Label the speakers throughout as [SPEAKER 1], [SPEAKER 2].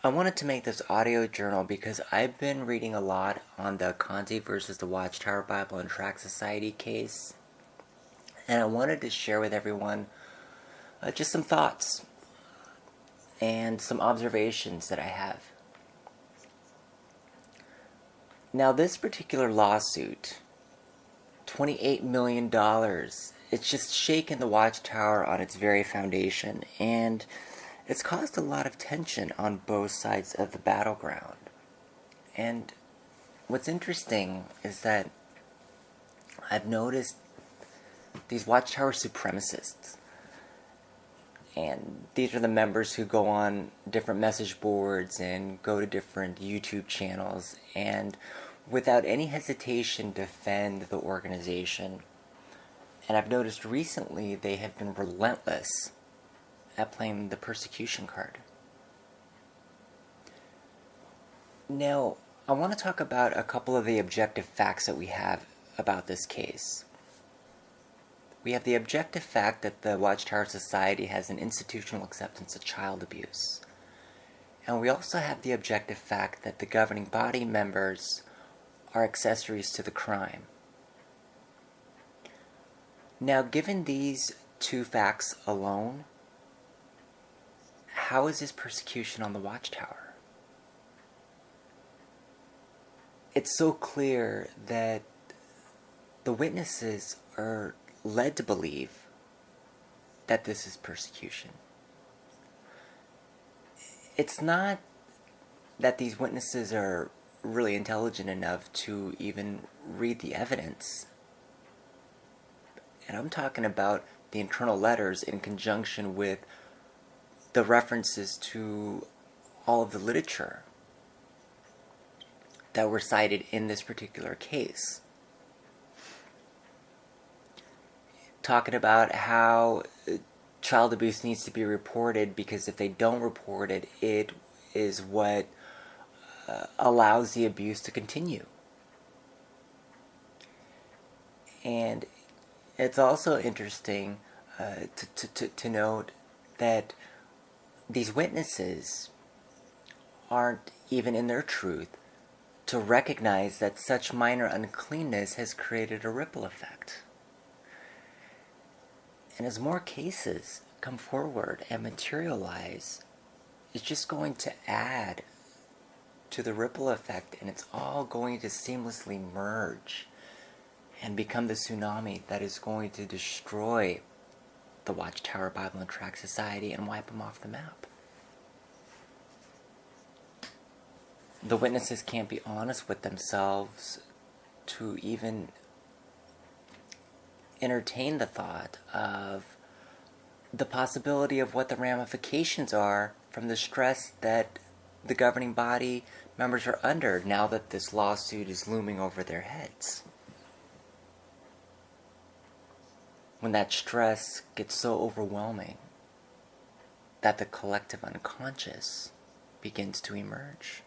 [SPEAKER 1] I wanted to make this audio journal because I've been reading a lot on the Conti versus the Watchtower Bible and Tract Society case, and I wanted to share with everyone just some thoughts and some observations that I have. Now, this particular lawsuit, $28 million, it's just shaken the Watchtower on its very foundation, and it's caused a lot of tension on both sides of the battleground. And what's interesting is that I've noticed these Watchtower supremacists, and these are the members who go on different message boards and go to different YouTube channels and without any hesitation defend the organization. And I've noticed recently they have been relentless at playing the persecution card. Now, I want to talk about a couple of the objective facts that we have about this case. We have the objective fact that the Watchtower Society has an institutional acceptance of child abuse. And we also have the objective fact that the governing body members are accessories to the crime. Now, given these two facts alone, how is this persecution on the Watchtower? It's so clear that the witnesses are led to believe that this is persecution. It's not that these witnesses are really intelligent enough to even read the evidence. And I'm talking about the internal letters in conjunction with the references to all of the literature that were cited in this particular case. Talking about how child abuse needs to be reported because if they don't report it, it is what allows the abuse to continue. And it's also interesting to note that these witnesses aren't even in their truth to recognize that such minor uncleanness has created a ripple effect. And as more cases come forward and materialize, it's just going to add to the ripple effect, and it's all going to seamlessly merge and become the tsunami that is going to destroy the Watchtower Bible and Tract Society and wipe them off the map. The witnesses can't be honest with themselves to even entertain the thought of the possibility of what the ramifications are from the stress that the governing body members are under now that this lawsuit is looming over their heads. When that stress gets so overwhelming that the collective unconscious begins to emerge.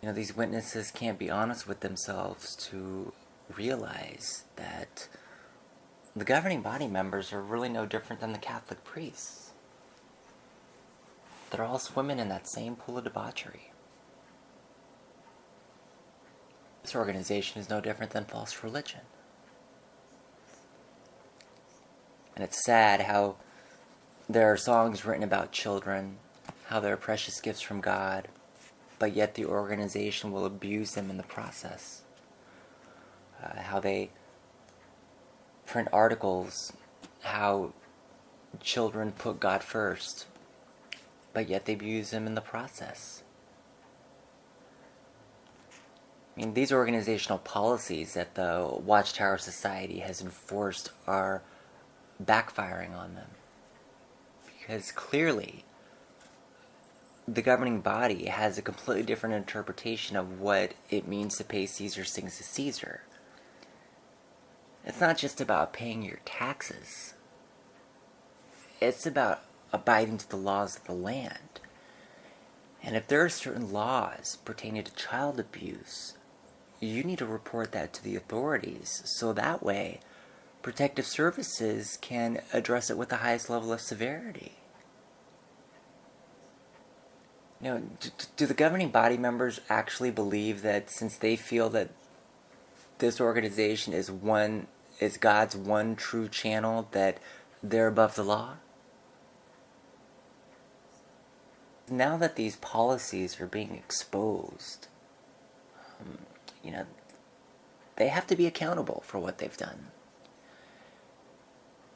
[SPEAKER 1] You know, these witnesses can't be honest with themselves to realize that the governing body members are really no different than the Catholic priests. They're all swimming in that same pool of debauchery. This organization is no different than false religion. And it's sad how there are songs written about children, how they're precious gifts from God, but yet the organization will abuse them in the process. How they print articles, how children put God first, but yet they abuse them in the process. I mean, these organizational policies that the Watchtower Society has enforced are backfiring on them. Because clearly, the governing body has a completely different interpretation of what it means to pay Caesar's things to Caesar. It's not just about paying your taxes. It's about abiding to the laws of the land. And if there are certain laws pertaining to child abuse, you need to report that to the authorities, so that way protective services can address it with the highest level of severity. Do the governing body members actually believe that since they feel that this organization is God's one true channel, that they're above the law? Now that these policies are being exposed, you know, they have to be accountable for what they've done.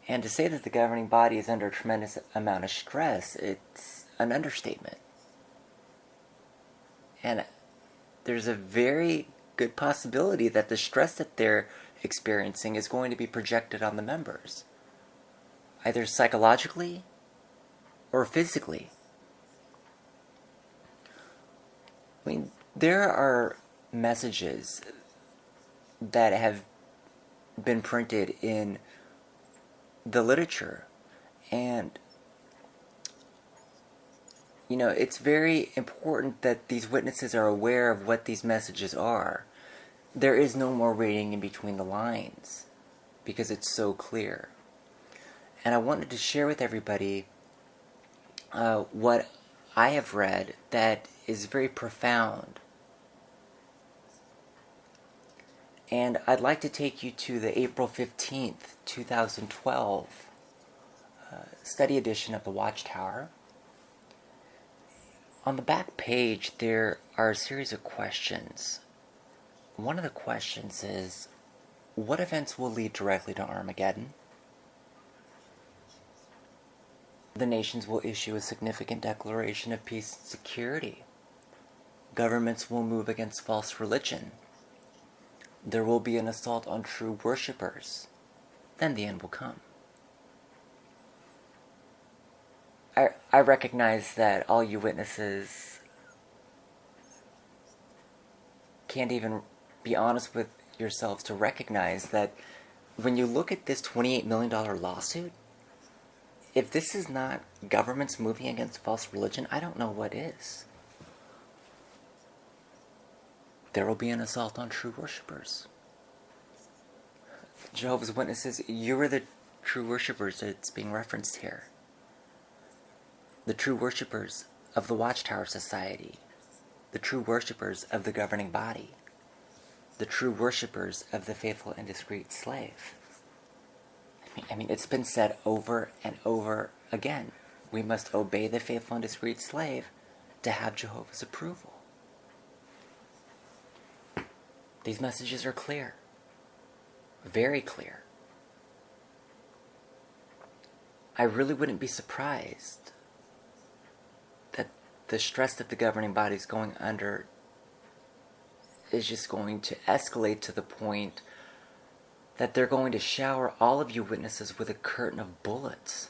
[SPEAKER 1] And to say that the governing body is under a tremendous amount of stress, it's an understatement. And there's a very good possibility that the stress that they're experiencing is going to be projected on the members, either psychologically or physically. I mean, there are messages that have been printed in the literature, and it's very important that these witnesses are aware of what these messages are. There is no more reading in between the lines because it's so clear. And I wanted to share with everybody what I have read that is very profound. And I'd like to take you to the April 15th, 2012 study edition of the Watchtower. On the back page, there are a series of questions. One of the questions is, what events will lead directly to Armageddon? The nations will issue a significant declaration of peace and security. Governments will move against false religion. There will be an assault on true worshippers. Then the end will come. I recognize that all you witnesses can't even be honest with yourselves to recognize that when you look at this $28 million lawsuit, if this is not governments moving against false religion, I don't know what is. There will be an assault on true worshippers. Jehovah's Witnesses, you are the true worshippers that's being referenced here. The true worshippers of the Watchtower Society. The true worshippers of the governing body. The true worshippers of the faithful and discreet slave. I mean, it's been said over and over again. We must obey the faithful and discreet slave to have Jehovah's approval. These messages are clear. Very clear. I really wouldn't be surprised that the stress that the governing body is going under is just going to escalate to the point that they're going to shower all of you witnesses with a curtain of bullets.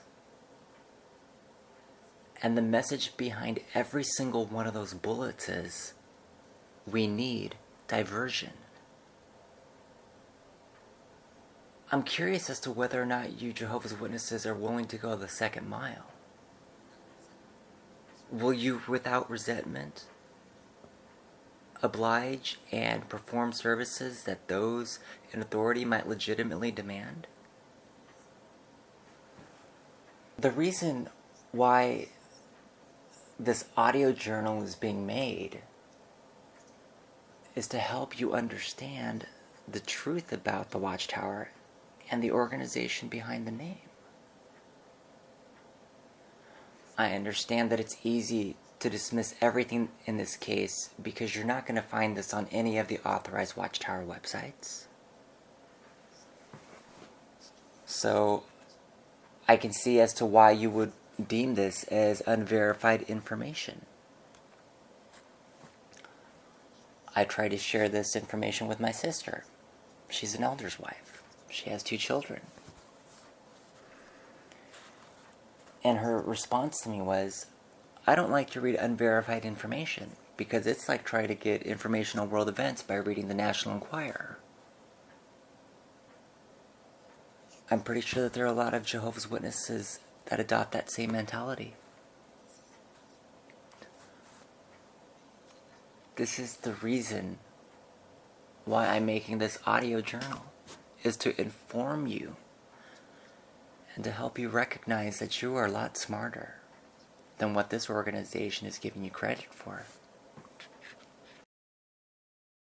[SPEAKER 1] And the message behind every single one of those bullets is, we need diversion. I'm curious as to whether or not you Jehovah's Witnesses are willing to go the second mile. Will you, without resentment, oblige and perform services that those in authority might legitimately demand? The reason why this audio journal is being made is to help you understand the truth about the Watchtower and the organization behind the name. I understand that it's easy to dismiss everything in this case because you're not going to find this on any of the authorized Watchtower websites. So I can see as to why you would deem this as unverified information. I try to share this information with my sister. She's an elder's wife. She has 2 children. And her response to me was, I don't like to read unverified information because it's like trying to get information on world events by reading the National Enquirer. I'm pretty sure that there are a lot of Jehovah's Witnesses that adopt that same mentality. This is the reason why I'm making this audio journal, is to inform you and to help you recognize that you are a lot smarter than what this organization is giving you credit for.